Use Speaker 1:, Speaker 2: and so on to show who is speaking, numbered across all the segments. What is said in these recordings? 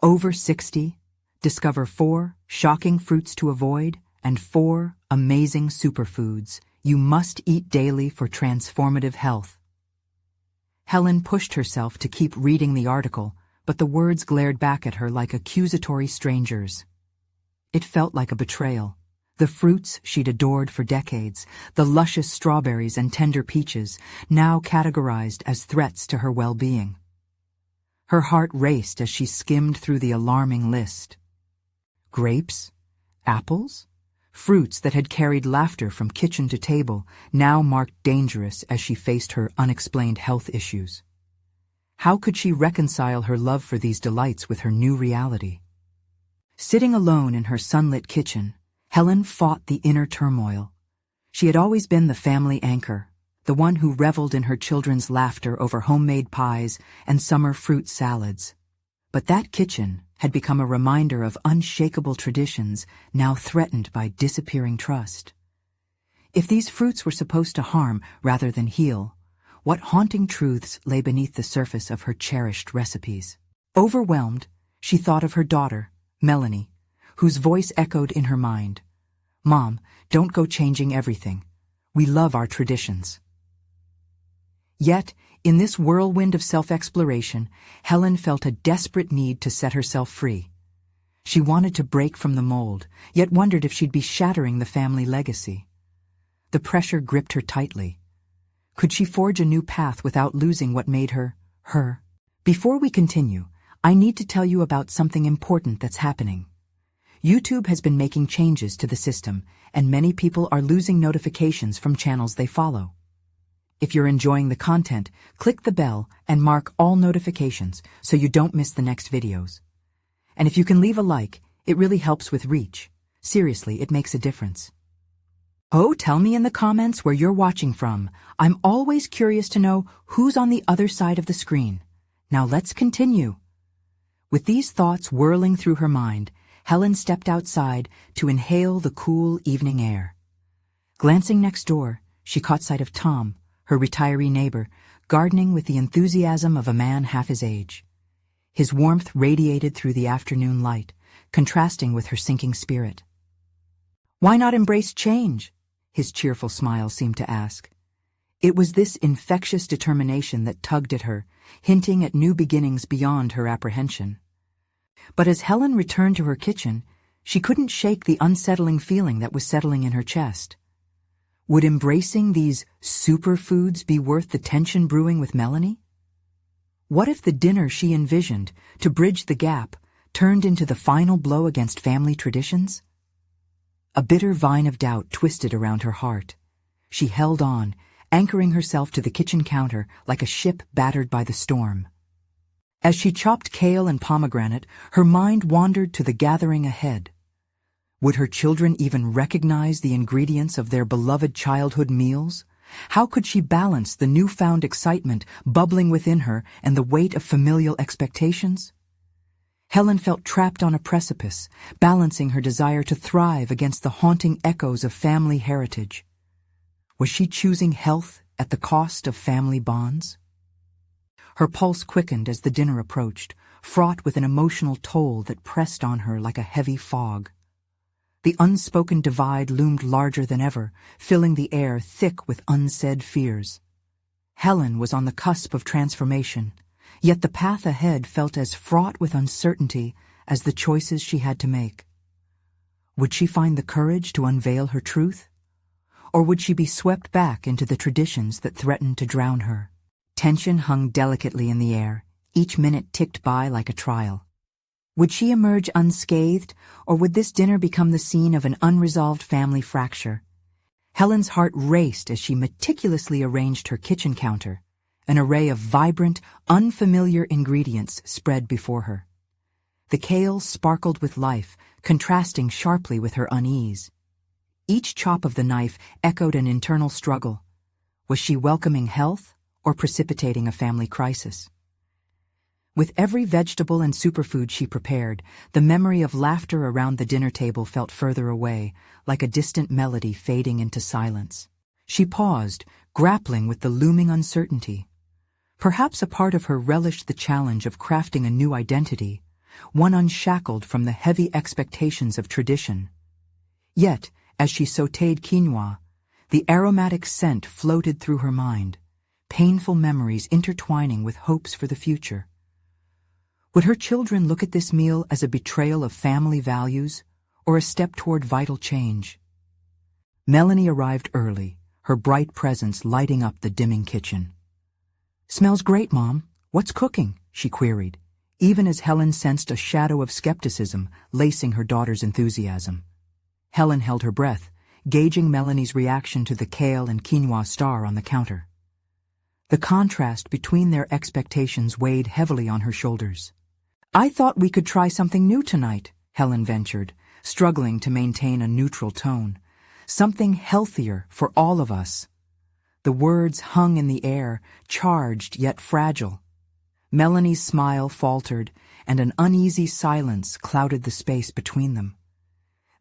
Speaker 1: Over 60, discover 4 shocking fruits to avoid and 4 amazing superfoods you must eat daily for transformative health. Helen pushed herself to keep reading the article, but the words glared back at her like accusatory strangers. It felt like a betrayal. The fruits she'd adored for decades, the luscious strawberries and tender peaches, now categorized as threats to her well-being. Her heart raced as she skimmed through the alarming list. Grapes? Apples? Fruits that had carried laughter from kitchen to table now marked dangerous as she faced her unexplained health issues. How could she reconcile her love for these delights with her new reality? Sitting alone in her sunlit kitchen, Helen fought the inner turmoil. She had always been the family anchor, the one who reveled in her children's laughter over homemade pies and summer fruit salads. But that kitchen had become a reminder of unshakable traditions now threatened by disappearing trust. If these fruits were supposed to harm rather than heal, what haunting truths lay beneath the surface of her cherished recipes? Overwhelmed, she thought of her daughter, Melanie, whose voice echoed in her mind. "Mom, don't go changing everything. We love our traditions." Yet, in this whirlwind of self-exploration, Helen felt a desperate need to set herself free. She wanted to break from the mold, yet wondered if she'd be shattering the family legacy. The pressure gripped her tightly. Could she forge a new path without losing what made her, her? Before we continue, I need to tell you about something important that's happening. YouTube has been making changes to the system, and many people are losing notifications from channels they follow. If you're enjoying the content, click the bell and mark all notifications so you don't miss the next videos. And if you can leave a like, it really helps with reach. Seriously, it makes a difference. Oh, tell me in the comments where you're watching from. I'm always curious to know who's on the other side of the screen. Now let's continue. With these thoughts whirling through her mind, Helen stepped outside to inhale the cool evening air. Glancing next door, she caught sight of Tom, her retiree neighbor, gardening with the enthusiasm of a man half his age. His warmth radiated through the afternoon light, contrasting with her sinking spirit. "Why not embrace change?" his cheerful smile seemed to ask. It was this infectious determination that tugged at her, hinting at new beginnings beyond her apprehension. But as Helen returned to her kitchen, she couldn't shake the unsettling feeling that was settling in her chest. Would embracing these superfoods be worth the tension brewing with Melanie? What if the dinner she envisioned, to bridge the gap, turned into the final blow against family traditions? A bitter vine of doubt twisted around her heart. She held on, anchoring herself to the kitchen counter like a ship battered by the storm. As she chopped kale and pomegranate, her mind wandered to the gathering ahead. Would her children even recognize the ingredients of their beloved childhood meals? How could she balance the newfound excitement bubbling within her and the weight of familial expectations? Helen felt trapped on a precipice, balancing her desire to thrive against the haunting echoes of family heritage. Was she choosing health at the cost of family bonds? Her pulse quickened as the dinner approached, fraught with an emotional toll that pressed on her like a heavy fog. The unspoken divide loomed larger than ever, filling the air thick with unsaid fears. Helen was on the cusp of transformation, yet the path ahead felt as fraught with uncertainty as the choices she had to make. Would she find the courage to unveil her truth? Or would she be swept back into the traditions that threatened to drown her? Tension hung delicately in the air, each minute ticked by like a trial. Would she emerge unscathed, or would this dinner become the scene of an unresolved family fracture? Helen's heart raced as she meticulously arranged her kitchen counter, an array of vibrant, unfamiliar ingredients spread before her. The kale sparkled with life, contrasting sharply with her unease. Each chop of the knife echoed an internal struggle. Was she welcoming health or precipitating a family crisis? With every vegetable and superfood she prepared, the memory of laughter around the dinner table felt further away, like a distant melody fading into silence. She paused, grappling with the looming uncertainty. Perhaps a part of her relished the challenge of crafting a new identity, one unshackled from the heavy expectations of tradition. Yet, as she sautéed quinoa, the aromatic scent floated through her mind, painful memories intertwining with hopes for the future. Would her children look at this meal as a betrayal of family values or a step toward vital change? Melanie arrived early, her bright presence lighting up the dimming kitchen. "Smells great, Mom. What's cooking?" she queried, even as Helen sensed a shadow of skepticism lacing her daughter's enthusiasm. Helen held her breath, gauging Melanie's reaction to the kale and quinoa star on the counter. The contrast between their expectations weighed heavily on her shoulders. "I thought we could try something new tonight," Helen ventured, struggling to maintain a neutral tone. "Something healthier for all of us." The words hung in the air, charged yet fragile. Melanie's smile faltered, and an uneasy silence clouded the space between them.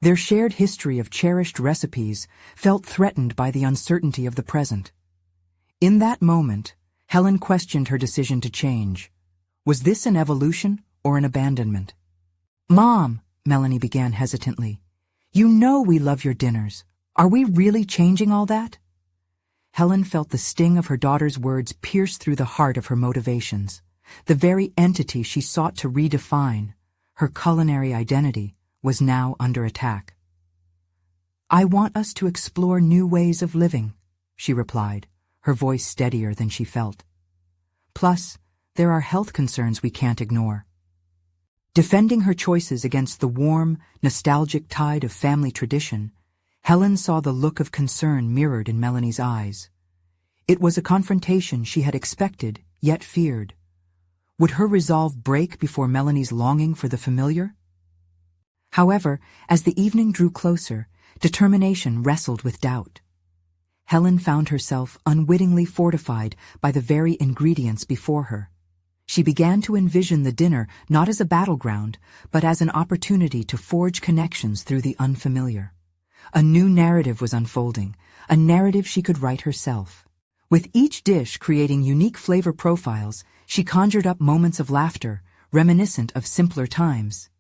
Speaker 1: Their shared history of cherished recipes felt threatened by the uncertainty of the present. In that moment, Helen questioned her decision to change. Was this an evolution or an abandonment? "Mom," Melanie began hesitantly, "you know we love your dinners. Are we really changing all that?" Helen felt the sting of her daughter's words pierce through the heart of her motivations. The very entity she sought to redefine, her culinary identity, was now under attack. "I want us to explore new ways of living," she replied, her voice steadier than she felt. "Plus, there are health concerns we can't ignore." Defending her choices against the warm, nostalgic tide of family tradition, Helen saw the look of concern mirrored in Melanie's eyes. It was a confrontation she had expected, yet feared. Would her resolve break before Melanie's longing for the familiar? However, as the evening drew closer, determination wrestled with doubt. Helen found herself unwittingly fortified by the very ingredients before her. She began to envision the dinner not as a battleground, but as an opportunity to forge connections through the unfamiliar. A new narrative was unfolding, a narrative she could write herself. With each dish creating unique flavor profiles, she conjured up moments of laughter, reminiscent of simpler times.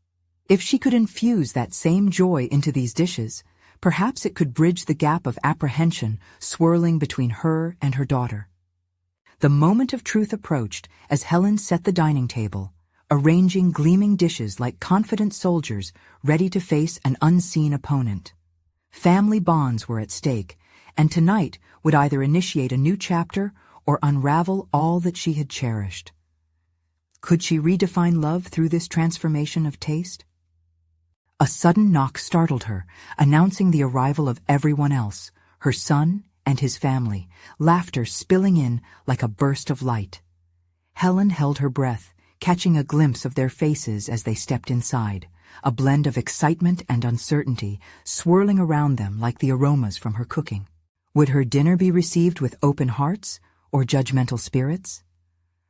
Speaker 1: If she could infuse that same joy into these dishes, perhaps it could bridge the gap of apprehension swirling between her and her daughter. The moment of truth approached as Helen set the dining table, arranging gleaming dishes like confident soldiers ready to face an unseen opponent. Family bonds were at stake, and tonight would either initiate a new chapter or unravel all that she had cherished. Could she redefine love through this transformation of taste? A sudden knock startled her, announcing the arrival of everyone else, her son and his family, laughter spilling in like a burst of light. Helen held her breath, catching a glimpse of their faces as they stepped inside, a blend of excitement and uncertainty swirling around them like the aromas from her cooking. Would her dinner be received with open hearts or judgmental spirits?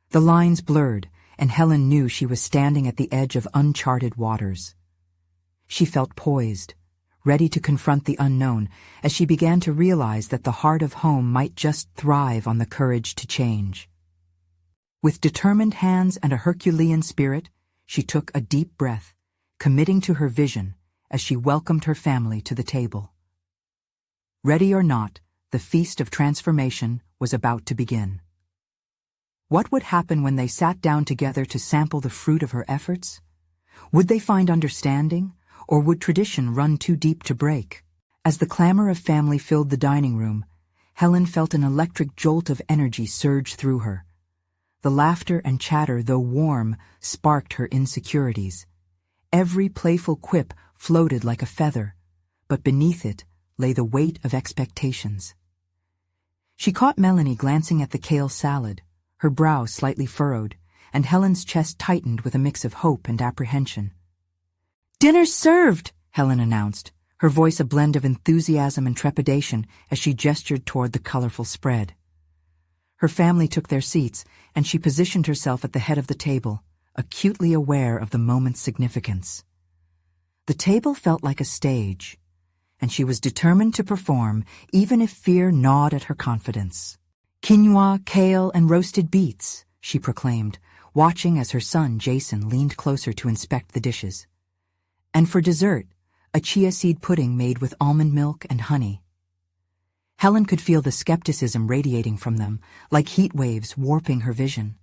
Speaker 1: The lines blurred, and Helen knew she was standing at the edge of uncharted waters. She felt poised, ready to confront the unknown as she began to realize that the heart of home might just thrive on the courage to change. With determined hands and a Herculean spirit, she took a deep breath, committing to her vision as she welcomed her family to the table. Ready or not, the feast of transformation was about to begin. What would happen when they sat down together to sample the fruit of her efforts? Would they find understanding, or would tradition run too deep to break? As the clamor of family filled the dining room, Helen felt an electric jolt of energy surge through her. The laughter and chatter, though warm, sparked her insecurities. Every playful quip floated like a feather, but beneath it lay the weight of expectations. She caught Melanie glancing at the kale salad, her brow slightly furrowed, and Helen's chest tightened with a mix of hope and apprehension. "Dinner's served," Helen announced, her voice a blend of enthusiasm and trepidation as she gestured toward the colorful spread. Her family took their seats, and she positioned herself at the head of the table, acutely aware of the moment's significance. The table felt like a stage, and she was determined to perform even if fear gnawed at her confidence. "Quinoa, kale, and roasted beets," she proclaimed, watching as her son Jason leaned closer to inspect the dishes. And for dessert, a chia seed pudding made with almond milk and honey. Helen could feel the skepticism radiating from them, like heat waves warping her vision.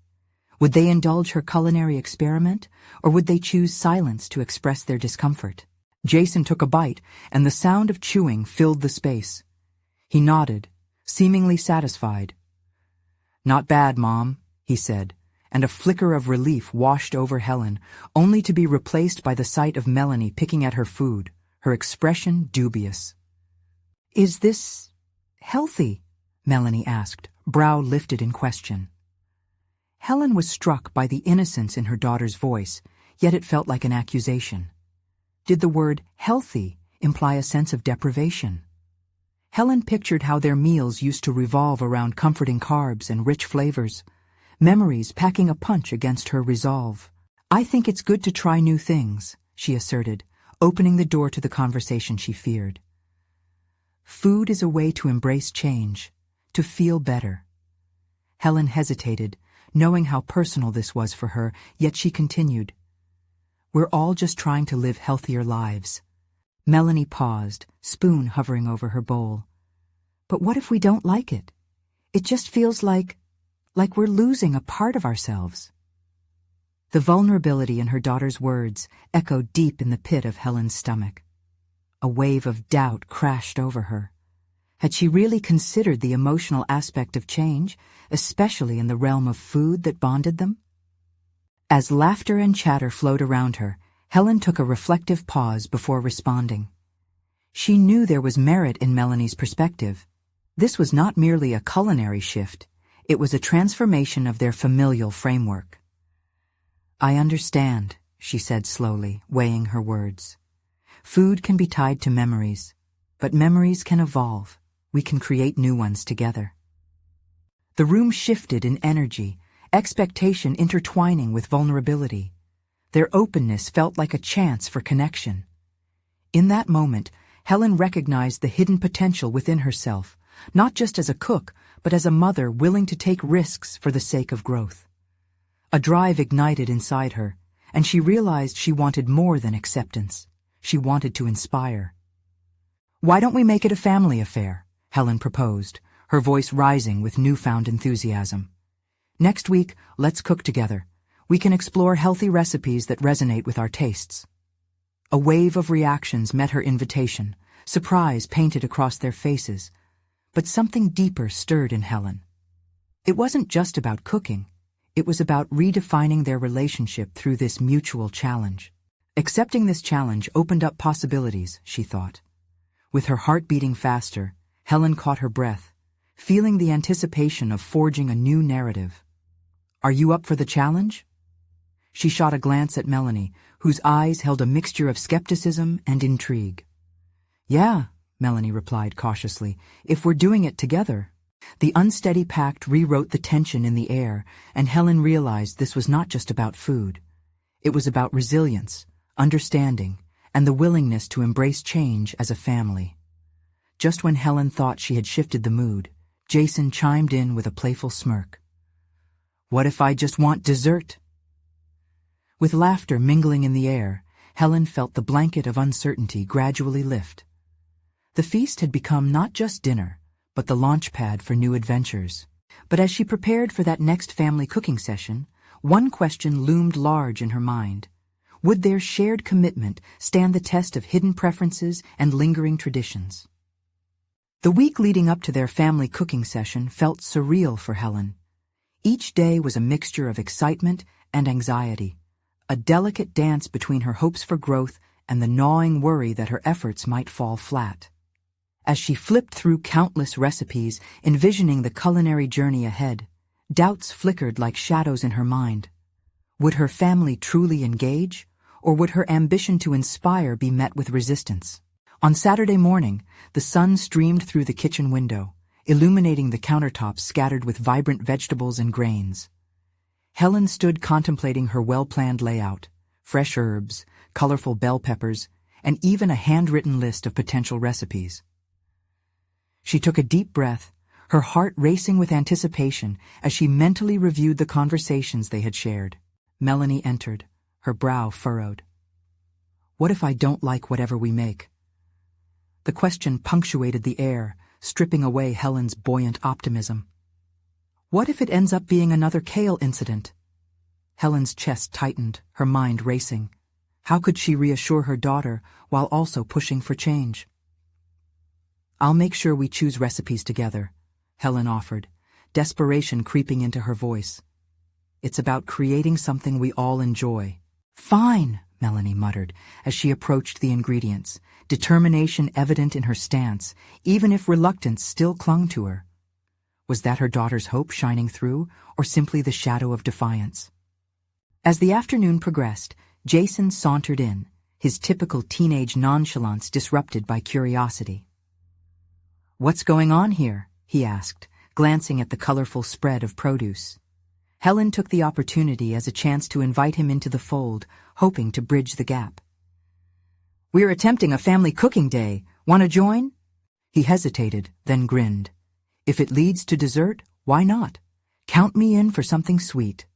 Speaker 1: Would they indulge her culinary experiment, or would they choose silence to express their discomfort? Jason took a bite, and the sound of chewing filled the space. He nodded, seemingly satisfied. "Not bad, Mom," he said, and a flicker of relief washed over Helen, only to be replaced by the sight of Melanie picking at her food, her expression dubious. "Is this healthy?" Melanie asked, brow lifted in question. Helen was struck by the innocence in her daughter's voice, yet it felt like an accusation. Did the word healthy imply a sense of deprivation? Helen pictured how their meals used to revolve around comforting carbs and rich flavors, memories packing a punch against her resolve. "I think it's good to try new things," she asserted, opening the door to the conversation she feared. Food is a way to embrace change, to feel better. Helen hesitated, knowing how personal this was for her, yet she continued. "We're all just trying to live healthier lives." Melanie paused, spoon hovering over her bowl. "But what if we don't like it? It just feels like we're losing a part of ourselves." The vulnerability in her daughter's words echoed deep in the pit of Helen's stomach. A wave of doubt crashed over her. Had she really considered the emotional aspect of change, especially in the realm of food that bonded them? As laughter and chatter flowed around her, Helen took a reflective pause before responding. She knew there was merit in Melanie's perspective. This was not merely a culinary shift, it was a transformation of their familial framework. "I understand," she said slowly, weighing her words. "Food can be tied to memories, but memories can evolve. We can create new ones together." The room shifted in energy, expectation intertwining with vulnerability. Their openness felt like a chance for connection. In that moment, Helen recognized the hidden potential within herself, not just as a cook, but as a mother willing to take risks for the sake of growth. A drive ignited inside her, and she realized she wanted more than acceptance. She wanted to inspire. "Why don't we make it a family affair?" Helen proposed, her voice rising with newfound enthusiasm. "Next week, let's cook together. We can explore healthy recipes that resonate with our tastes." A wave of reactions met her invitation, surprise painted across their faces. But something deeper stirred in Helen. It wasn't just about cooking. It was about redefining their relationship through this mutual challenge. Accepting this challenge opened up possibilities, she thought. With her heart beating faster, Helen caught her breath, feeling the anticipation of forging a new narrative. "Are you up for the challenge?" She shot a glance at Melanie, whose eyes held a mixture of skepticism and intrigue. "Yeah," Melanie replied cautiously, "if we're doing it together." The unsteady pact rewrote the tension in the air, and Helen realized this was not just about food. It was about resilience, understanding, and the willingness to embrace change as a family. Just when Helen thought she had shifted the mood, Jason chimed in with a playful smirk. "What if I just want dessert?" With laughter mingling in the air, Helen felt the blanket of uncertainty gradually lift. The feast had become not just dinner, but the launch pad for new adventures. But as she prepared for that next family cooking session, one question loomed large in her mind. Would their shared commitment stand the test of hidden preferences and lingering traditions? The week leading up to their family cooking session felt surreal for Helen. Each day was a mixture of excitement and anxiety, a delicate dance between her hopes for growth and the gnawing worry that her efforts might fall flat. As she flipped through countless recipes, envisioning the culinary journey ahead, doubts flickered like shadows in her mind. Would her family truly engage, or would her ambition to inspire be met with resistance? On Saturday morning, the sun streamed through the kitchen window, illuminating the countertops scattered with vibrant vegetables and grains. Helen stood contemplating her well-planned layout, fresh herbs, colorful bell peppers, and even a handwritten list of potential recipes. She took a deep breath, her heart racing with anticipation as she mentally reviewed the conversations they had shared. Melanie entered, her brow furrowed. What if I don't like whatever we make? The question punctuated the air, stripping away Helen's buoyant optimism. What if it ends up being another kale incident? Helen's chest tightened, her mind racing. How could she reassure her daughter while also pushing for change? I'll make sure we choose recipes together, Helen offered, desperation creeping into her voice. It's about creating something we all enjoy. Fine, Melanie muttered as she approached the ingredients, determination evident in her stance, even if reluctance still clung to her. Was that her daughter's hope shining through, or simply the shadow of defiance? As the afternoon progressed, Jason sauntered in, his typical teenage nonchalance disrupted by curiosity. What's going on here? He asked, glancing at the colorful spread of produce. Helen took the opportunity as a chance to invite him into the fold, hoping to bridge the gap. We're attempting a family cooking day. Want to join? He hesitated, then grinned. If it leads to dessert, why not? Count me in for something sweet.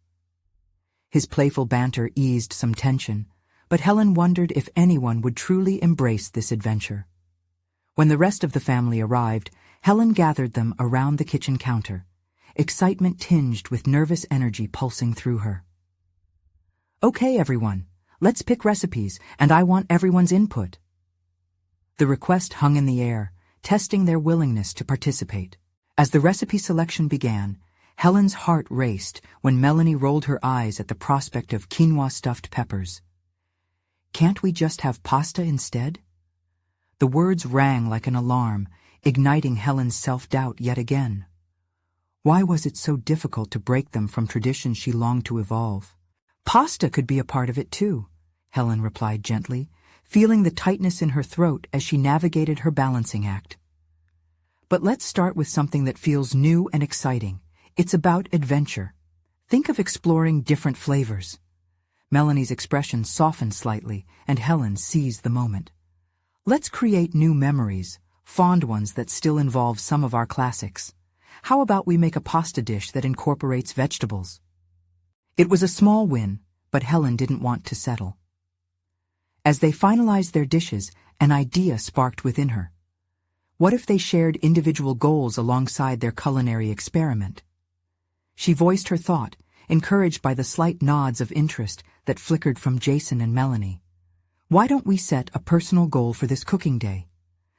Speaker 1: His playful banter eased some tension, but Helen wondered if anyone would truly embrace this adventure. When the rest of the family arrived, Helen gathered them around the kitchen counter, excitement tinged with nervous energy pulsing through her. Okay, everyone, let's pick recipes, and I want everyone's input. The request hung in the air, testing their willingness to participate. As the recipe selection began, Helen's heart raced when Melanie rolled her eyes at the prospect of quinoa-stuffed peppers. Can't we just have pasta instead? The words rang like an alarm, igniting Helen's self-doubt yet again. Why was it so difficult to break them from traditions she longed to evolve? Pasta could be a part of it too, Helen replied gently, feeling the tightness in her throat as she navigated her balancing act. But let's start with something that feels new and exciting. It's about adventure. Think of exploring different flavors. Melanie's expression softened slightly, and Helen seized the moment. Let's create new memories, fond ones that still involve some of our classics. How about we make a pasta dish that incorporates vegetables? It was a small win, but Helen didn't want to settle. As they finalized their dishes, an idea sparked within her. What if they shared individual goals alongside their culinary experiment? She voiced her thought, encouraged by the slight nods of interest that flickered from Jason and Melanie. Why don't we set a personal goal for this cooking day?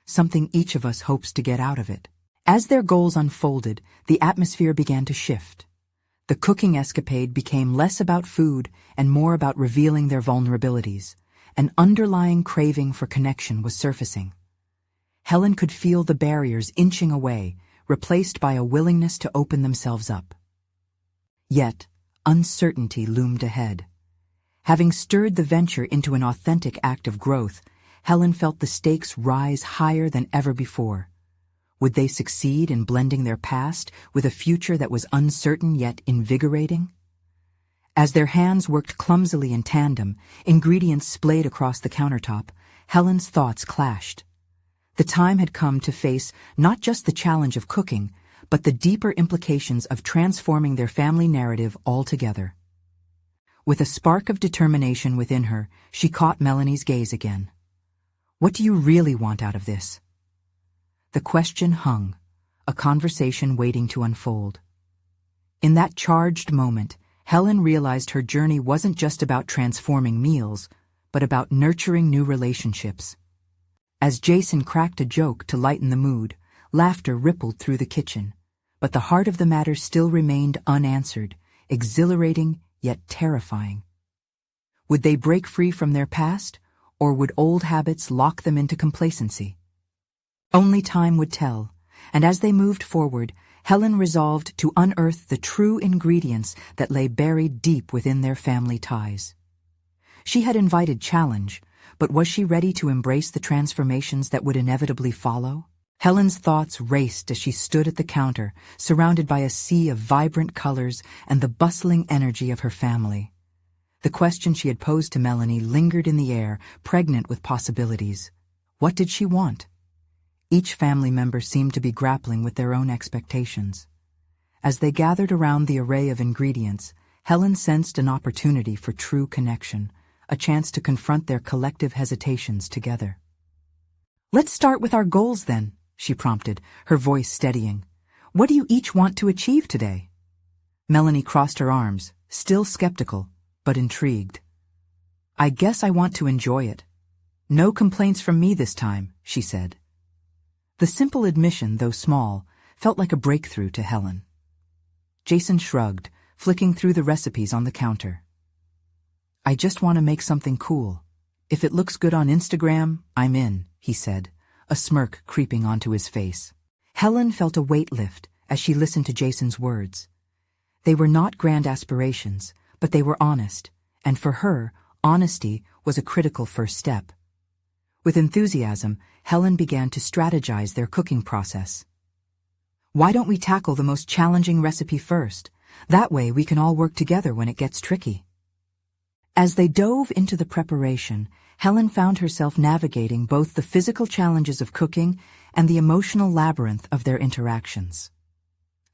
Speaker 1: Something each of us hopes to get out of it. As their goals unfolded, the atmosphere began to shift. The cooking escapade became less about food and more about revealing their vulnerabilities. An underlying craving for connection was surfacing. Helen could feel the barriers inching away, replaced by a willingness to open themselves up. Yet, uncertainty loomed ahead. Having stirred the venture into an authentic act of growth, Helen felt the stakes rise higher than ever before. Would they succeed in blending their past with a future that was uncertain yet invigorating? As their hands worked clumsily in tandem, ingredients splayed across the countertop, Helen's thoughts clashed. The time had come to face not just the challenge of cooking, but the deeper implications of transforming their family narrative altogether. With a spark of determination within her, she caught Melanie's gaze again. What do you really want out of this? The question hung, a conversation waiting to unfold. In that charged moment, Helen realized her journey wasn't just about transforming meals, but about nurturing new relationships. As Jason cracked a joke to lighten the mood, laughter rippled through the kitchen, but the heart of the matter still remained unanswered, exhilarating yet terrifying. Would they break free from their past, or would old habits lock them into complacency? Only time would tell, and as they moved forward, Helen resolved to unearth the true ingredients that lay buried deep within their family ties. She had invited challenge, but was she ready to embrace the transformations that would inevitably follow? Helen's thoughts raced as she stood at the counter, surrounded by a sea of vibrant colors and the bustling energy of her family. The question she had posed to Melanie lingered in the air, pregnant with possibilities. What did she want? Each family member seemed to be grappling with their own expectations. As they gathered around the array of ingredients, Helen sensed an opportunity for true connection, a chance to confront their collective hesitations together. "Let's start with our goals then," she prompted, her voice steadying. "What do you each want to achieve today?" Melanie crossed her arms, still skeptical, but intrigued. "I guess I want to enjoy it. No complaints from me this time," she said. The simple admission, though small, felt like a breakthrough to Helen. Jason shrugged, flicking through the recipes on the counter. "I just want to make something cool. If it looks good on Instagram, I'm in," he said, a smirk creeping onto his face. Helen felt a weight lift as she listened to Jason's words. They were not grand aspirations, but they were honest, and for her, honesty was a critical first step. With enthusiasm, Helen began to strategize their cooking process. "Why don't we tackle the most challenging recipe first? That way we can all work together when it gets tricky." As they dove into the preparation, Helen found herself navigating both the physical challenges of cooking and the emotional labyrinth of their interactions.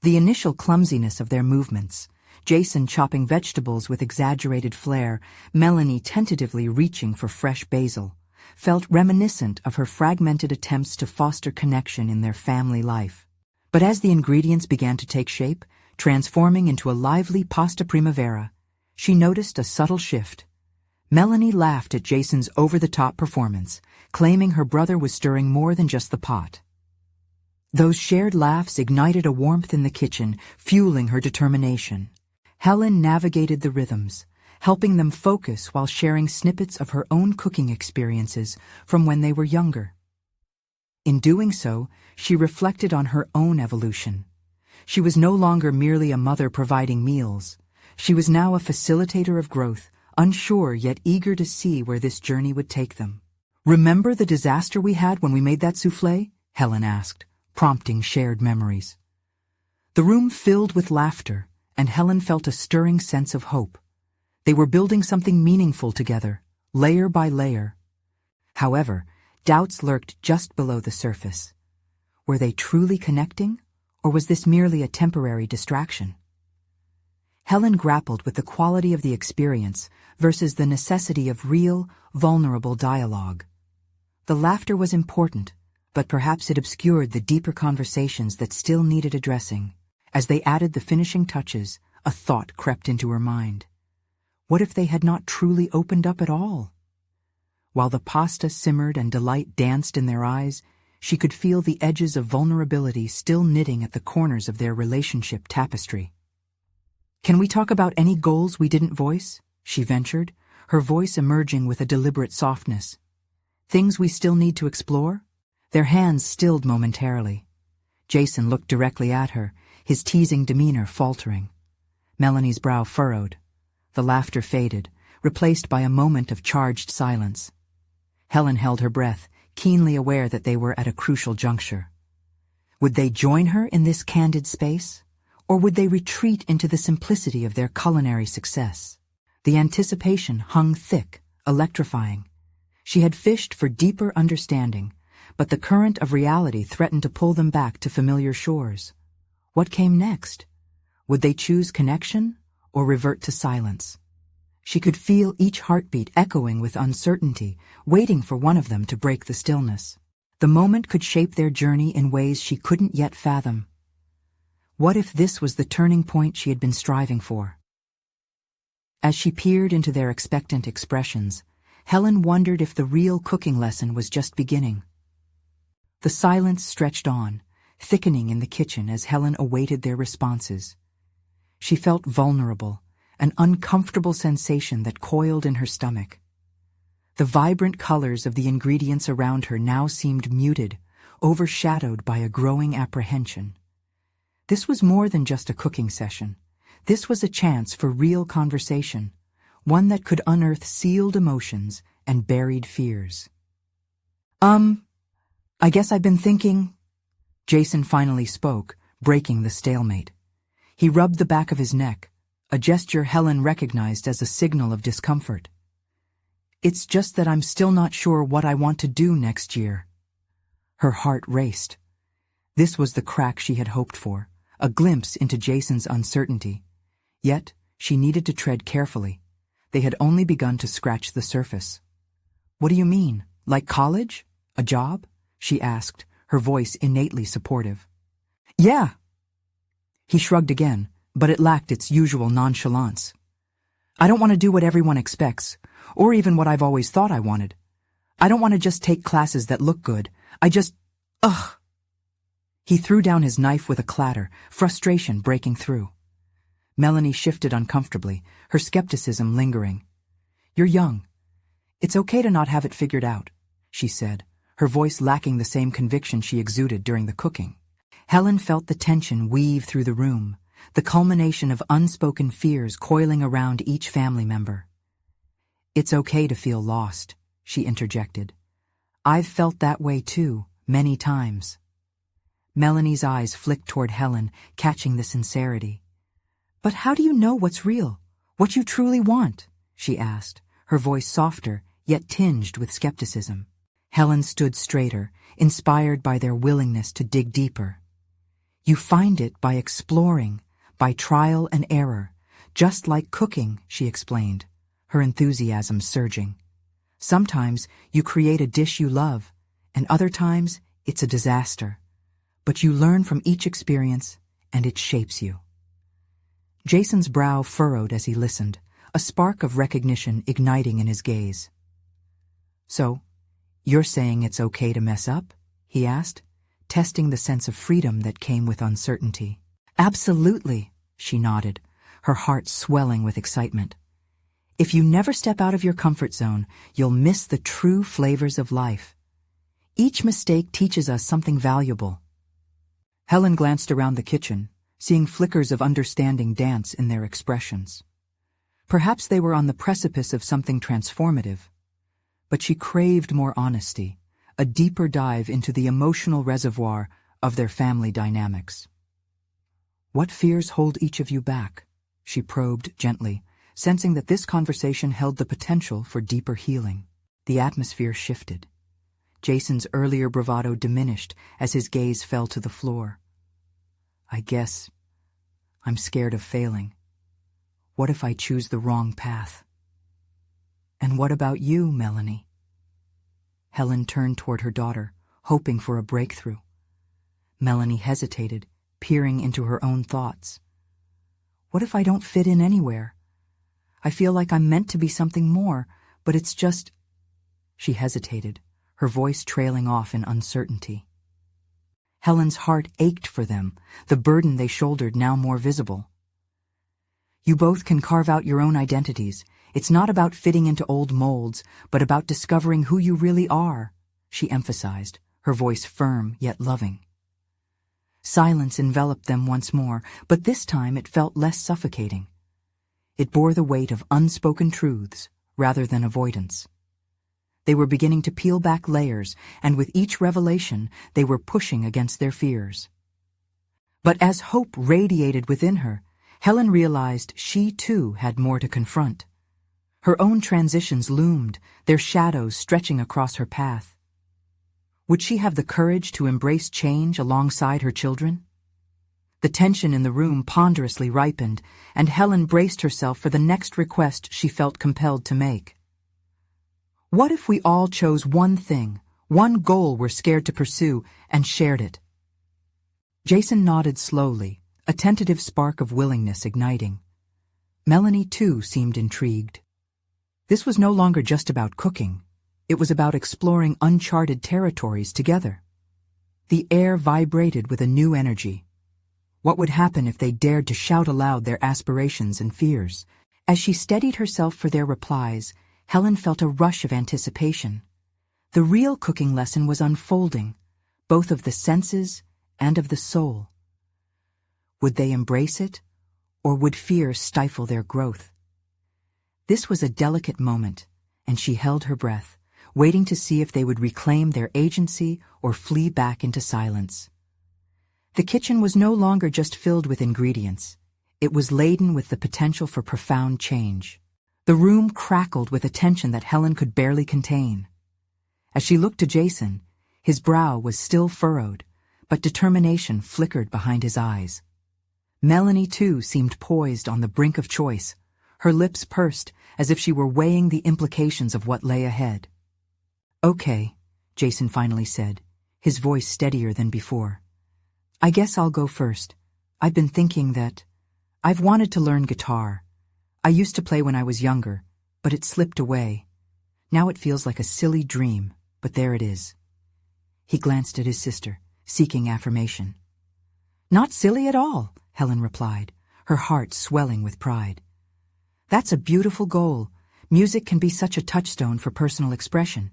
Speaker 1: The initial clumsiness of their movements, Jason chopping vegetables with exaggerated flair, Melanie tentatively reaching for fresh basil, felt reminiscent of her fragmented attempts to foster connection in their family life. But as the ingredients began to take shape, transforming into a lively pasta primavera, she noticed a subtle shift. Melanie laughed at Jason's over-the-top performance, claiming her brother was stirring more than just the pot. Those shared laughs ignited a warmth in the kitchen, fueling her determination. Helen navigated the rhythms, helping them focus while sharing snippets of her own cooking experiences from when they were younger. In doing so, she reflected on her own evolution. She was no longer merely a mother providing meals. She was now a facilitator of growth, unsure yet eager to see where this journey would take them. "Remember the disaster we had when we made that soufflé?" Helen asked, prompting shared memories. The room filled with laughter, and Helen felt a stirring sense of hope. They were building something meaningful together, layer by layer. However, doubts lurked just below the surface. Were they truly connecting, or was this merely a temporary distraction? Helen grappled with the quality of the experience versus the necessity of real, vulnerable dialogue. The laughter was important, but perhaps it obscured the deeper conversations that still needed addressing. As they added the finishing touches, a thought crept into her mind. What if they had not truly opened up at all? While the pasta simmered and delight danced in their eyes, she could feel the edges of vulnerability still knitting at the corners of their relationship tapestry. "Can we talk about any goals we didn't voice?" she ventured, her voice emerging with a deliberate softness. "Things we still need to explore?" Their hands stilled momentarily. Jason looked directly at her, his teasing demeanor faltering. Melanie's brow furrowed. The laughter faded, replaced by a moment of charged silence. Helen held her breath, keenly aware that they were at a crucial juncture. Would they join her in this candid space, or would they retreat into the simplicity of their culinary success? The anticipation hung thick, electrifying. She had fished for deeper understanding, but the current of reality threatened to pull them back to familiar shores. What came next? Would they choose connection or revert to silence? She could feel each heartbeat echoing with uncertainty, waiting for one of them to break the stillness. The moment could shape their journey in ways she couldn't yet fathom. What if this was the turning point she had been striving for? As she peered into their expectant expressions, Helen wondered if the real cooking lesson was just beginning. The silence stretched on, thickening in the kitchen as Helen awaited their responses. She felt vulnerable, an uncomfortable sensation that coiled in her stomach. The vibrant colors of the ingredients around her now seemed muted, overshadowed by a growing apprehension. This was more than just a cooking session. This was a chance for real conversation, one that could unearth sealed emotions and buried fears. I guess I've been thinking," Jason finally spoke, breaking the stalemate. He rubbed the back of his neck, a gesture Helen recognized as a signal of discomfort. "It's just that I'm still not sure what I want to do next year." Her heart raced. This was the crack she had hoped for, a glimpse into Jason's uncertainty. Yet, she needed to tread carefully. They had only begun to scratch the surface. "What do you mean? Like college? A job?" she asked, her voice innately supportive. "Yeah." He shrugged again, but it lacked its usual nonchalance. "I don't want to do what everyone expects, or even what I've always thought I wanted. I don't want to just take classes that look good. Ugh." He threw down his knife with a clatter, frustration breaking through. Melanie shifted uncomfortably, her skepticism lingering. "You're young. It's okay to not have it figured out," she said, her voice lacking the same conviction she exuded during the cooking. Helen felt the tension weave through the room, the culmination of unspoken fears coiling around each family member. "It's okay to feel lost," she interjected. "I've felt that way too, many times." Melanie's eyes flicked toward Helen, catching the sincerity. "But how do you know what's real, what you truly want?" she asked, her voice softer, yet tinged with skepticism. Helen stood straighter, inspired by their willingness to dig deeper. "You find it by exploring, by trial and error, just like cooking," she explained, her enthusiasm surging. "Sometimes you create a dish you love, and other times it's a disaster. But you learn from each experience, and it shapes you." Jason's brow furrowed as he listened, a spark of recognition igniting in his gaze. "So, you're saying it's okay to mess up?" he asked, testing the sense of freedom that came with uncertainty. "Absolutely," she nodded, her heart swelling with excitement. "If you never step out of your comfort zone, you'll miss the true flavors of life. Each mistake teaches us something valuable." Helen glanced around the kitchen, seeing flickers of understanding dance in their expressions. Perhaps they were on the precipice of something transformative. But she craved more honesty, a deeper dive into the emotional reservoir of their family dynamics. "What fears hold each of you back?" she probed gently, sensing that this conversation held the potential for deeper healing. The atmosphere shifted. Jason's earlier bravado diminished as his gaze fell to the floor. "I guess I'm scared of failing. What if I choose the wrong path?" "And what about you, Melanie?" Helen turned toward her daughter, hoping for a breakthrough. Melanie hesitated, peering into her own thoughts. "What if I don't fit in anywhere? I feel like I'm meant to be something more, but it's just—" She hesitated, her voice trailing off in uncertainty. Helen's heart ached for them, the burden they shouldered now more visible. "You both can carve out your own identities. It's not about fitting into old molds, but about discovering who you really are," she emphasized, her voice firm yet loving. Silence enveloped them once more, but this time it felt less suffocating. It bore the weight of unspoken truths rather than avoidance. They were beginning to peel back layers, and with each revelation, they were pushing against their fears. But as hope radiated within her, Helen realized she too had more to confront. Her own transitions loomed, their shadows stretching across her path. Would she have the courage to embrace change alongside her children? The tension in the room ponderously ripened, and Helen braced herself for the next request she felt compelled to make. What if we all chose one thing, one goal we're scared to pursue, and shared it? Jason nodded slowly, a tentative spark of willingness igniting. Melanie, too, seemed intrigued. This was no longer just about cooking. It was about exploring uncharted territories together. The air vibrated with a new energy. What would happen if they dared to shout aloud their aspirations and fears? As she steadied herself for their replies, Helen felt a rush of anticipation. The real cooking lesson was unfolding, both of the senses and of the soul. Would they embrace it, or would fear stifle their growth? This was a delicate moment, and she held her breath, waiting to see if they would reclaim their agency or flee back into silence. The kitchen was no longer just filled with ingredients. It was laden with the potential for profound change. The room crackled with a tension that Helen could barely contain. As she looked to Jason, His brow was still furrowed, but determination flickered behind his eyes. Melanie, too, seemed poised on the brink of choice, her lips pursed as if she were weighing the implications of what lay ahead. "Okay," Jason finally said, his voice steadier than before. "I guess I'll go first. I've been thinking that I've wanted to learn guitar. I used to play when I was younger, but it slipped away. Now it feels like a silly dream, but there it is." He glanced at his sister, seeking affirmation. "Not silly at all," Helen replied, her heart swelling with pride. "That's a beautiful goal. Music can be such a touchstone for personal expression."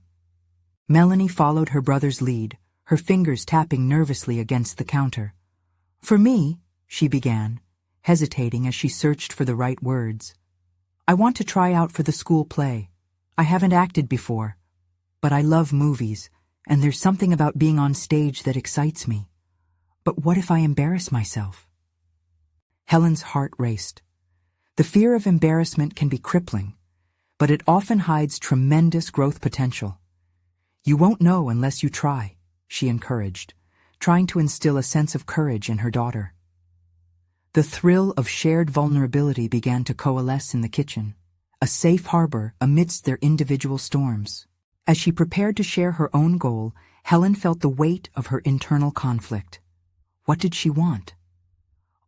Speaker 1: Melanie followed her brother's lead, her fingers tapping nervously against the counter. "For me," she began, hesitating as she searched for the right words, "I want to try out for the school play. I haven't acted before, but I love movies, and there's something about being on stage that excites me. But what if I embarrass myself?" Helen's heart raced. The fear of embarrassment can be crippling, but it often hides tremendous growth potential. "You won't know unless you try," she encouraged, trying to instill a sense of courage in her daughter. The thrill of shared vulnerability began to coalesce in the kitchen, a safe harbor amidst their individual storms. As she prepared to share her own goal, Helen felt the weight of her internal conflict. What did she want?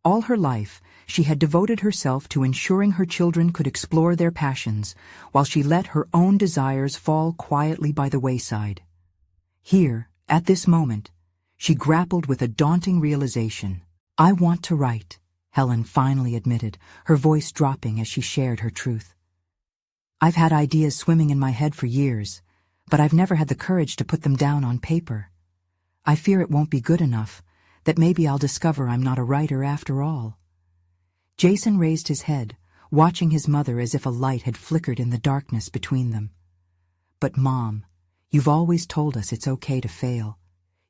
Speaker 1: All her life, she had devoted herself to ensuring her children could explore their passions, while she let her own desires fall quietly by the wayside. Here, at this moment, she grappled with a daunting realization. "I want to write," Helen finally admitted, her voice dropping as she shared her truth. "I've had ideas swimming in my head for years, but I've never had the courage to put them down on paper. I fear it won't be good enough, that maybe I'll discover I'm not a writer after all." Jason raised his head, watching his mother as if a light had flickered in the darkness between them. "But Mom, you've always told us it's okay to fail.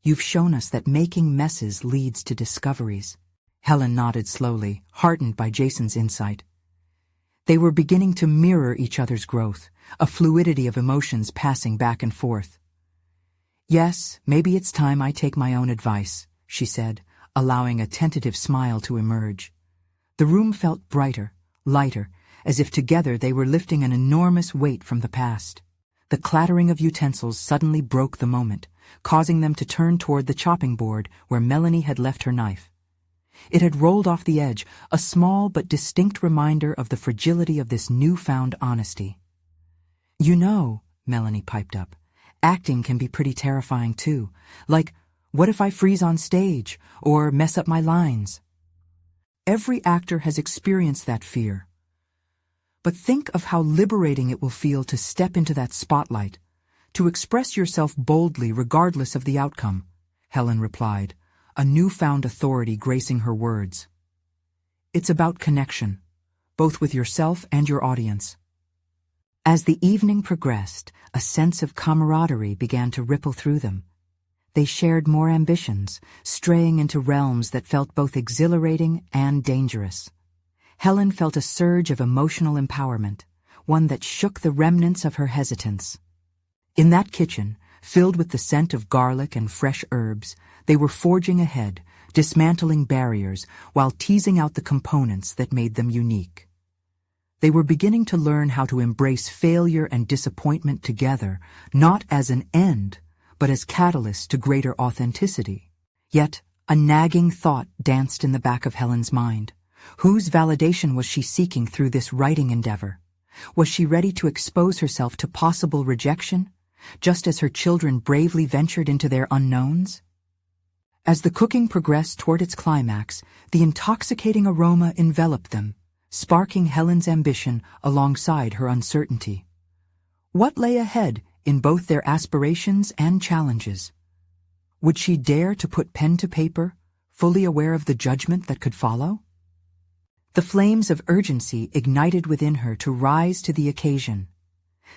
Speaker 1: You've shown us that making messes leads to discoveries." Helen nodded slowly, heartened by Jason's insight. They were beginning to mirror each other's growth, a fluidity of emotions passing back and forth. "Yes, maybe it's time I take my own advice," she said, allowing a tentative smile to emerge. The room felt brighter, lighter, as if together they were lifting an enormous weight from the past. The clattering of utensils suddenly broke the moment, causing them to turn toward the chopping board where Melanie had left her knife. It had rolled off the edge, a small but distinct reminder of the fragility of this newfound honesty. "You know," Melanie piped up, "acting can be pretty terrifying too. Like, what if I freeze on stage, or mess up my lines?" Every actor has experienced that fear. But think of how liberating it will feel to step into that spotlight, to express yourself boldly regardless of the outcome, Helen replied, a newfound authority gracing her words. "It's about connection, both with yourself and your audience." As the evening progressed, a sense of camaraderie began to ripple through them. They shared more ambitions, straying into realms that felt both exhilarating and dangerous. Helen felt a surge of emotional empowerment, one that shook the remnants of her hesitance. In that kitchen, filled with the scent of garlic and fresh herbs, they were forging ahead, dismantling barriers while teasing out the components that made them unique. They were beginning to learn how to embrace failure and disappointment together, not as an end, but as catalysts to greater authenticity. Yet, a nagging thought danced in the back of Helen's mind. Whose validation was she seeking through this writing endeavor? Was she ready to expose herself to possible rejection, just as her children bravely ventured into their unknowns? As the cooking progressed toward its climax, the intoxicating aroma enveloped them, sparking Helen's ambition alongside her uncertainty. What lay ahead in both their aspirations and challenges? Would she dare to put pen to paper, fully aware of the judgment that could follow? The flames of urgency ignited within her to rise to the occasion.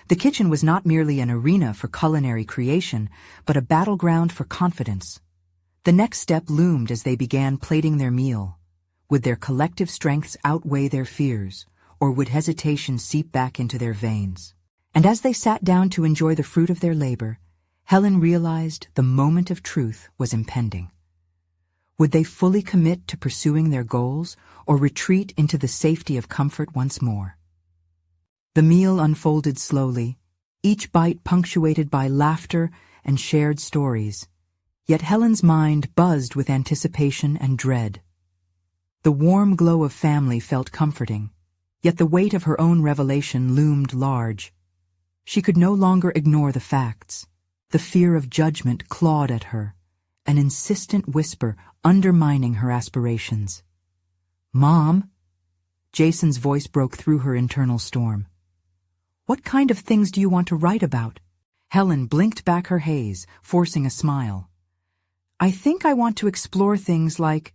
Speaker 1: The kitchen was not merely an arena for culinary creation, but a battleground for confidence. The next step loomed as they began plating their meal. Would their collective strengths outweigh their fears, or would hesitation seep back into their veins? And as they sat down to enjoy the fruit of their labor, Helen realized the moment of truth was impending. Would they fully commit to pursuing their goals or retreat into the safety of comfort once more? The meal unfolded slowly, each bite punctuated by laughter and shared stories. Yet Helen's mind buzzed with anticipation and dread. The warm glow of family felt comforting, yet the weight of her own revelation loomed large. She could no longer ignore the facts. The fear of judgment clawed at her, an insistent whisper undermining her aspirations. "Mom?" Jason's voice broke through her internal storm. "What kind of things do you want to write about?" Helen blinked back her haze, forcing a smile. "I think I want to explore things like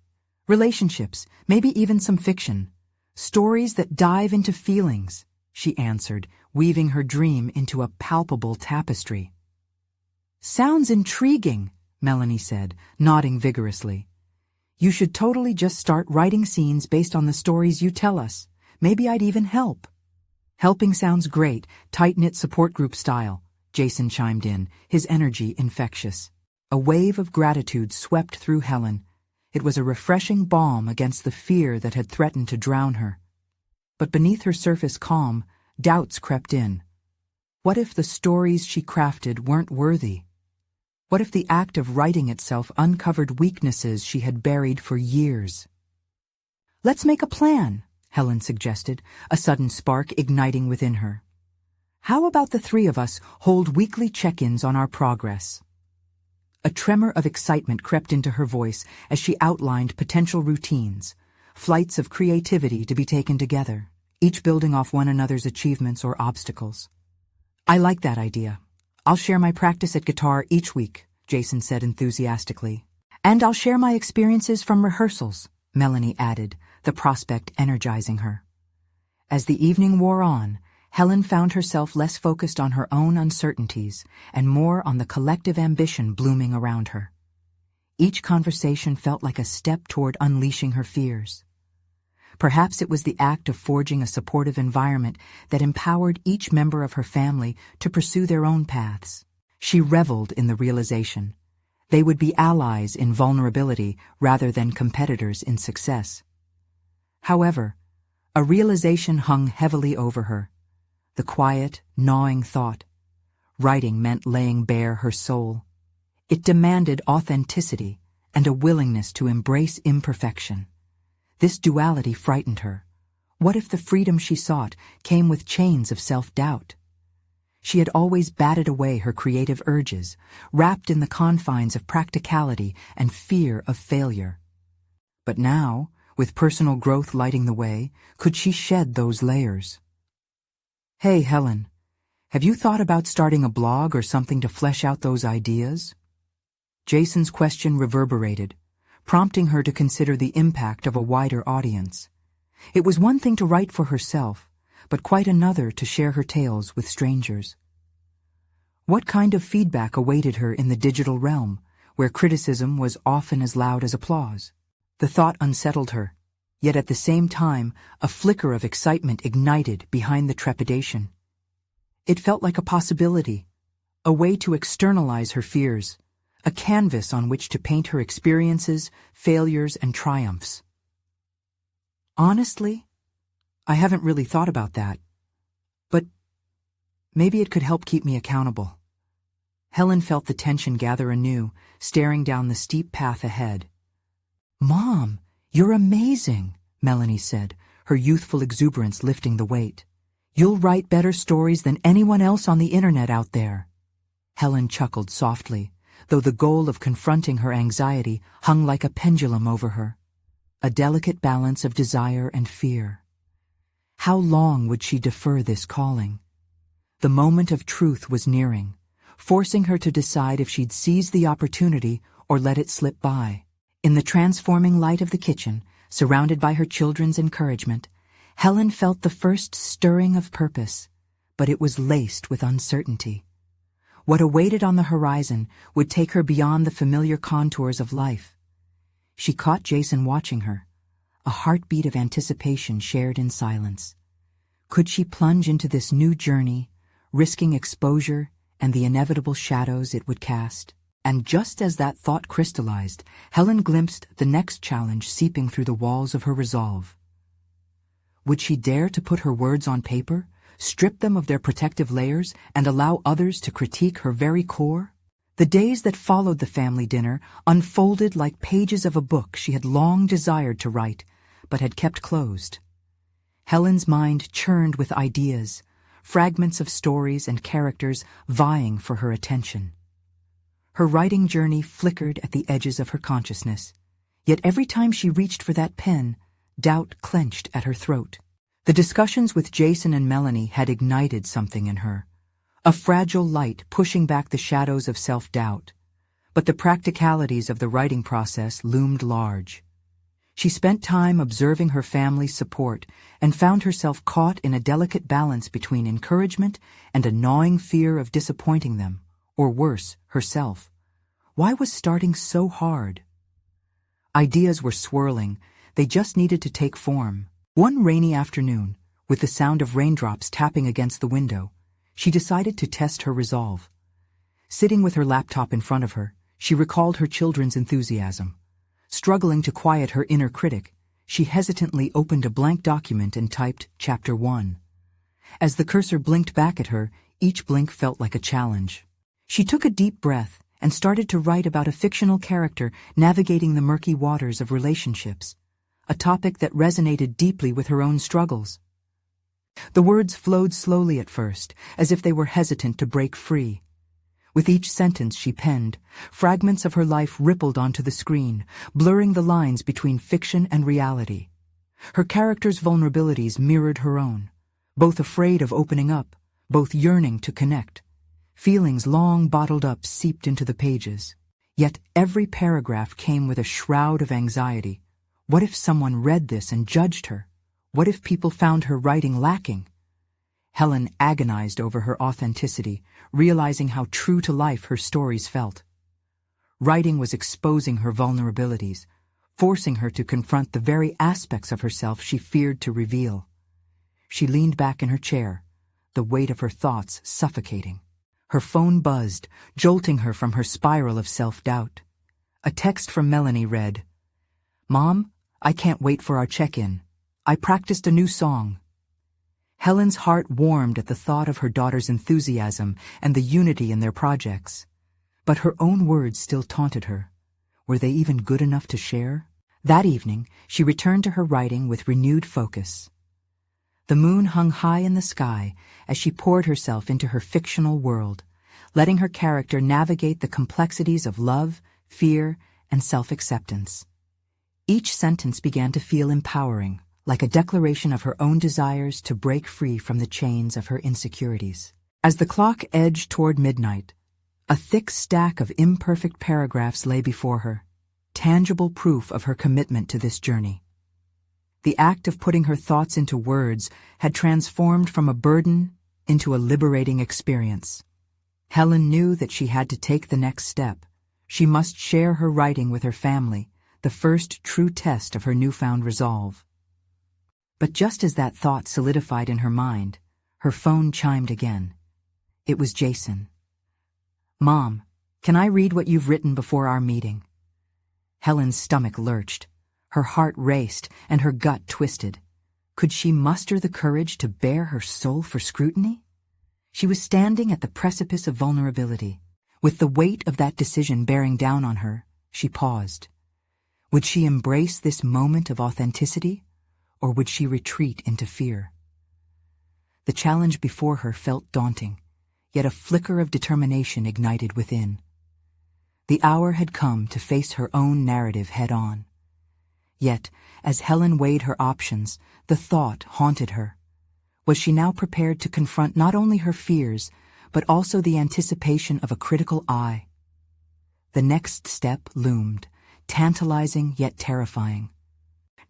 Speaker 1: relationships, maybe even some fiction. Stories that dive into feelings," she answered, weaving her dream into a palpable tapestry. "Sounds intriguing," Melanie said, nodding vigorously. "You should totally just start writing scenes based on the stories you tell us. Maybe I'd even help." "Helping sounds great, tight-knit support group style," Jason chimed in, his energy infectious. A wave of gratitude swept through Helen. It was a refreshing balm against the fear that had threatened to drown her. But beneath her surface calm, doubts crept in. What if the stories she crafted weren't worthy? What if the act of writing itself uncovered weaknesses she had buried for years? "Let's make a plan," Helen suggested, a sudden spark igniting within her. "How about the three of us hold weekly check-ins on our progress?" A tremor of excitement crept into her voice as she outlined potential routines, flights of creativity to be taken together, each building off one another's achievements or obstacles. "I like that idea. I'll share my practice at guitar each week," Jason said enthusiastically. "And I'll share my experiences from rehearsals," Melanie added, the prospect energizing her. As the evening wore on, Helen found herself less focused on her own uncertainties and more on the collective ambition blooming around her. Each conversation felt like a step toward unleashing her fears. Perhaps it was the act of forging a supportive environment that empowered each member of her family to pursue their own paths. She reveled in the realization. They would be allies in vulnerability rather than competitors in success. However, a realization hung heavily over her. The quiet, gnawing thought. Writing meant laying bare her soul. It demanded authenticity and a willingness to embrace imperfection. This duality frightened her. What if the freedom she sought came with chains of self-doubt? She had always batted away her creative urges, wrapped in the confines of practicality and fear of failure. But now, with personal growth lighting the way, could she shed those layers? "Hey, Helen, have you thought about starting a blog or something to flesh out those ideas?" Jason's question reverberated, prompting her to consider the impact of a wider audience. It was one thing to write for herself, but quite another to share her tales with strangers. What kind of feedback awaited her in the digital realm, where criticism was often as loud as applause? The thought unsettled her, yet at the same time, a flicker of excitement ignited behind the trepidation. It felt like a possibility, a way to externalize her fears, a canvas on which to paint her experiences, failures, and triumphs. "Honestly, I haven't really thought about that, but maybe it could help keep me accountable." Helen felt the tension gather anew, staring down the steep path ahead. "Mom, you're amazing," Melanie said, her youthful exuberance lifting the weight. "You'll write better stories than anyone else on the internet out there." Helen chuckled softly, though the goal of confronting her anxiety hung like a pendulum over her. A delicate balance of desire and fear. How long would she defer this calling? The moment of truth was nearing, forcing her to decide if she'd seize the opportunity or let it slip by. In the transforming light of the kitchen, surrounded by her children's encouragement, Helen felt the first stirring of purpose, but it was laced with uncertainty. What awaited on the horizon would take her beyond the familiar contours of life. She caught Jason watching her, a heartbeat of anticipation shared in silence. Could she plunge into this new journey, risking exposure, and the inevitable shadows it would cast. And just as that thought crystallized, Helen glimpsed the next challenge seeping through the walls of her resolve. Would she dare to put her words on paper, strip them of their protective layers, and allow others to critique her very core? The days that followed the family dinner unfolded like pages of a book she had long desired to write, but had kept closed. Helen's mind churned with ideas, fragments of stories and characters vying for her attention. Her writing journey flickered at the edges of her consciousness, yet every time she reached for that pen, doubt clenched at her throat. The discussions with Jason and Melanie had ignited something in her, a fragile light pushing back the shadows of self-doubt. But the practicalities of the writing process loomed large. She spent time observing her family's support and found herself caught in a delicate balance between encouragement and a gnawing fear of disappointing them, or worse, herself. Why was starting so hard? Ideas were swirling, they just needed to take form. One rainy afternoon, with the sound of raindrops tapping against the window, she decided to test her resolve. Sitting with her laptop in front of her, she recalled her children's enthusiasm. Struggling to quiet her inner critic, she hesitantly opened a blank document and typed Chapter 1. As the cursor blinked back at her, each blink felt like a challenge. She took a deep breath and started to write about a fictional character navigating the murky waters of relationships, a topic that resonated deeply with her own struggles. The words flowed slowly at first, as if they were hesitant to break free. With each sentence she penned, fragments of her life rippled onto the screen, blurring the lines between fiction and reality. Her character's vulnerabilities mirrored her own, both afraid of opening up, both yearning to connect. Feelings long bottled up seeped into the pages. Yet every paragraph came with a shroud of anxiety. What if someone read this and judged her? What if people found her writing lacking? Helen agonized over her authenticity, realizing how true to life her stories felt. Writing was exposing her vulnerabilities, forcing her to confront the very aspects of herself she feared to reveal. She leaned back in her chair, the weight of her thoughts suffocating. Her phone buzzed, jolting her from her spiral of self-doubt. A text from Melanie read, "Mom, I can't wait for our check-in. I practiced a new song." Helen's heart warmed at the thought of her daughter's enthusiasm and the unity in their projects. But her own words still taunted her. Were they even good enough to share? That evening, she returned to her writing with renewed focus. The moon hung high in the sky as she poured herself into her fictional world, letting her character navigate the complexities of love, fear, and self-acceptance. Each sentence began to feel empowering, like a declaration of her own desires to break free from the chains of her insecurities. As the clock edged toward midnight, a thick stack of imperfect paragraphs lay before her, tangible proof of her commitment to this journey. The act of putting her thoughts into words had transformed from a burden into a liberating experience. Helen knew that she had to take the next step. She must share her writing with her family, the first true test of her newfound resolve. But just as that thought solidified in her mind, her phone chimed again. It was Jason. "Mom, can I read what you've written before our meeting?" Helen's stomach lurched. Her heart raced and her gut twisted. Could she muster the courage to bare her soul for scrutiny? She was standing at the precipice of vulnerability. With the weight of that decision bearing down on her, she paused. Would she embrace this moment of authenticity, or would she retreat into fear? The challenge before her felt daunting, yet a flicker of determination ignited within. The hour had come to face her own narrative head-on. Yet, as Helen weighed her options, the thought haunted her. Was she now prepared to confront not only her fears, but also the anticipation of a critical eye? The next step loomed, tantalizing yet terrifying.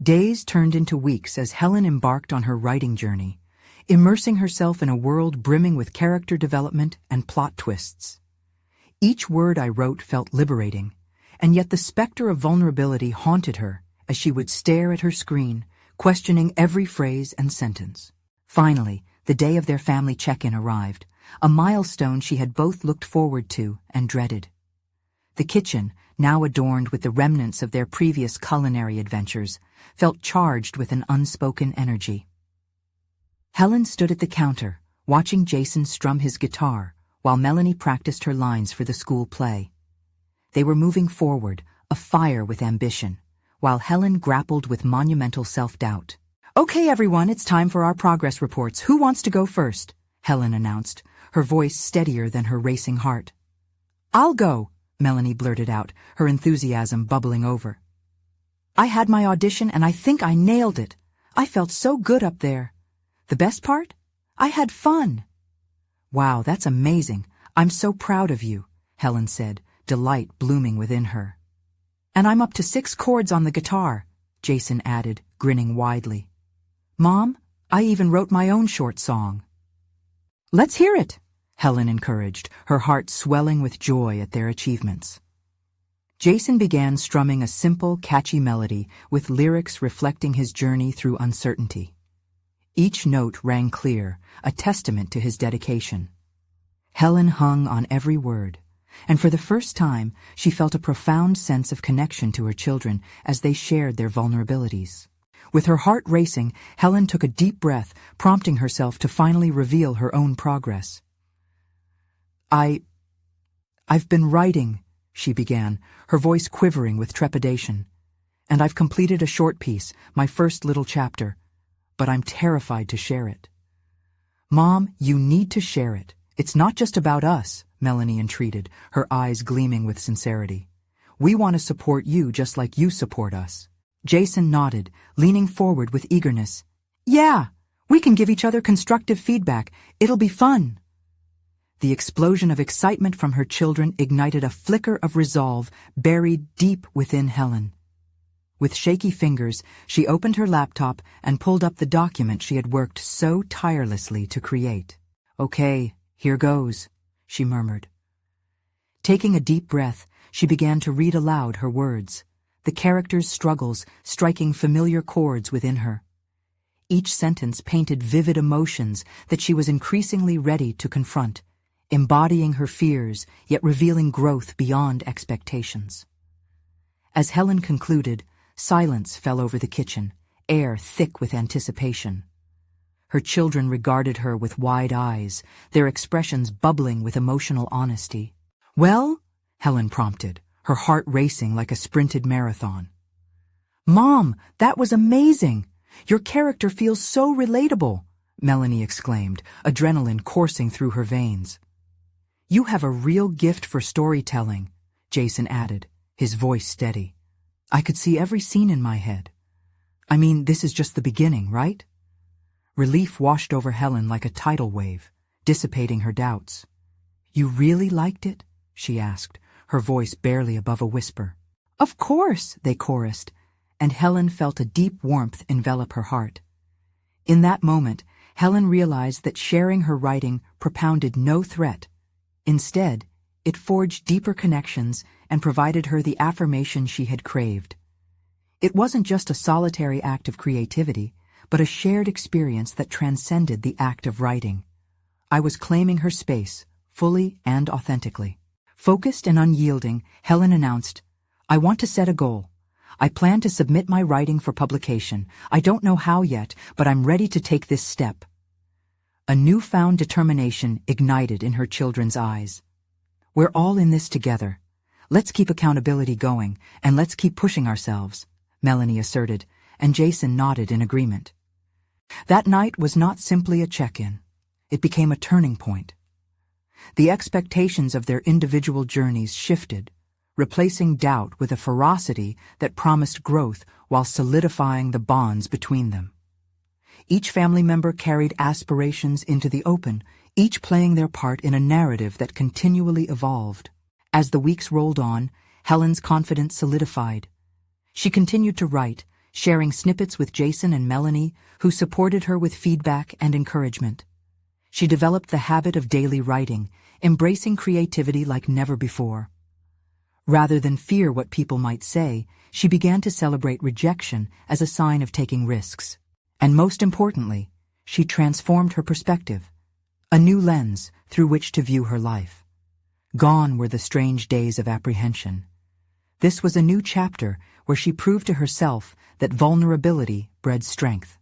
Speaker 1: Days turned into weeks as Helen embarked on her writing journey, immersing herself in a world brimming with character development and plot twists. Each word I wrote felt liberating, and yet the specter of vulnerability haunted her as she would stare at her screen, questioning every phrase and sentence. Finally, the day of their family check-in arrived, a milestone she had both looked forward to and dreaded. The kitchen, now adorned with the remnants of their previous culinary adventures, felt charged with an unspoken energy. Helen stood at the counter, watching Jason strum his guitar, while Melanie practiced her lines for the school play. They were moving forward, afire with ambition, while Helen grappled with monumental self-doubt. "Okay, everyone, it's time for our progress reports. Who wants to go first?" Helen announced, her voice steadier than her racing heart. "I'll go," Melanie blurted out, her enthusiasm bubbling over. "I had my audition and I think I nailed it. I felt so good up there. The best part? I had fun." "Wow, that's amazing. I'm so proud of you," Helen said, delight blooming within her. "And I'm up to 6 chords on the guitar," Jason added, grinning widely. "Mom, I even wrote my own short song." "Let's hear it," Helen encouraged, her heart swelling with joy at their achievements. Jason began strumming a simple, catchy melody with lyrics reflecting his journey through uncertainty. Each note rang clear, a testament to his dedication. Helen hung on every word, and for the first time she felt a profound sense of connection to her children as they shared their vulnerabilities. With her heart racing, Helen took a deep breath, prompting herself to finally reveal her own progress. I've been writing," she began, her voice quivering with trepidation. "And I've completed a short piece, my first little chapter. But I'm terrified to share it." "Mom, you need to share it. It's not just about us," Melanie entreated, her eyes gleaming with sincerity. "We want to support you just like you support us." Jason nodded, leaning forward with eagerness. "Yeah, we can give each other constructive feedback. It'll be fun." The explosion of excitement from her children ignited a flicker of resolve buried deep within Helen. With shaky fingers, she opened her laptop and pulled up the document she had worked so tirelessly to create. "Okay, here goes," she murmured. Taking a deep breath, she began to read aloud her words, the characters' struggles striking familiar chords within her. Each sentence painted vivid emotions that she was increasingly ready to confront, embodying her fears, yet revealing growth beyond expectations. As Helen concluded, silence fell over the kitchen, air thick with anticipation. Her children regarded her with wide eyes, their expressions bubbling with emotional honesty. "Well?" Helen prompted, her heart racing like a sprinted marathon. "Mom, that was amazing! Your character feels so relatable," Melanie exclaimed, adrenaline coursing through her veins. "You have a real gift for storytelling," Jason added, his voice steady. "I could see every scene in my head. I mean, this is just the beginning, right?" Relief washed over Helen like a tidal wave, dissipating her doubts. "You really liked it?" she asked, her voice barely above a whisper. "Of course," they chorused, and Helen felt a deep warmth envelop her heart. In that moment, Helen realized that sharing her writing propounded no threat. Instead, it forged deeper connections and provided her the affirmation she had craved. It wasn't just a solitary act of creativity, but a shared experience that transcended the act of writing. I was claiming her space, fully and authentically. Focused and unyielding, Helen announced, "I want to set a goal. I plan to submit my writing for publication. I don't know how yet, but I'm ready to take this step." A newfound determination ignited in her children's eyes. "We're all in this together. Let's keep accountability going, and let's keep pushing ourselves," Melanie asserted, and Jason nodded in agreement. That night was not simply a check-in. It became a turning point. The expectations of their individual journeys shifted, replacing doubt with a ferocity that promised growth while solidifying the bonds between them. Each family member carried aspirations into the open, each playing their part in a narrative that continually evolved. As the weeks rolled on, Helen's confidence solidified. She continued to write, sharing snippets with Jason and Melanie, who supported her with feedback and encouragement. She developed the habit of daily writing, embracing creativity like never before. Rather than fear what people might say, she began to celebrate rejection as a sign of taking risks. And most importantly, she transformed her perspective. A new lens, through which to view her life. Gone were the strange days of apprehension. This was a new chapter where she proved to herself that vulnerability bred strength.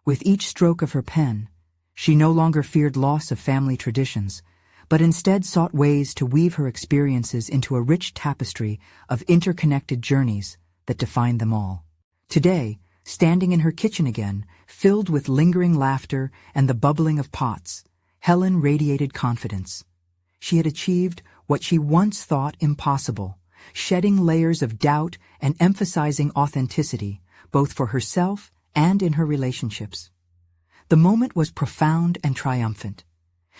Speaker 1: With each stroke of her pen, she no longer feared loss of family traditions, but instead sought ways to weave her experiences into a rich tapestry of interconnected journeys that defined them all. Today, standing in her kitchen again, filled with lingering laughter and the bubbling of pots, Helen radiated confidence. She had achieved what she once thought impossible, shedding layers of doubt and emphasizing authenticity, both for herself and in her relationships. The moment was profound and triumphant.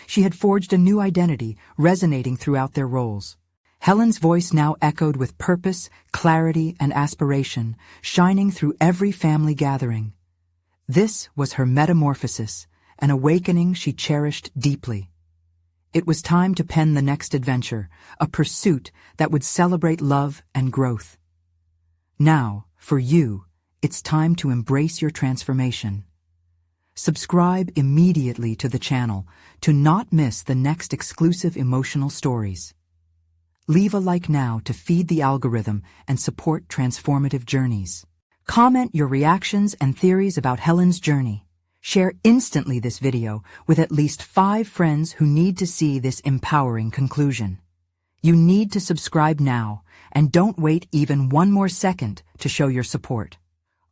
Speaker 1: She had forged a new identity, resonating throughout their roles. Helen's voice now echoed with purpose, clarity, and aspiration, shining through every family gathering. This was her metamorphosis, an awakening she cherished deeply. It was time to pen the next adventure, a pursuit that would celebrate love and growth. Now, for you, it's time to embrace your transformation. Subscribe immediately to the channel to not miss the next exclusive emotional stories. Leave a like now to feed the algorithm and support transformative journeys. Comment your reactions and theories about Helen's journey. Share instantly this video with at least 5 friends who need to see this empowering conclusion. You need to subscribe now, and don't wait even one more second to show your support.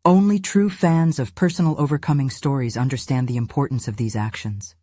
Speaker 1: Only true fans of personal overcoming stories understand the importance of these actions.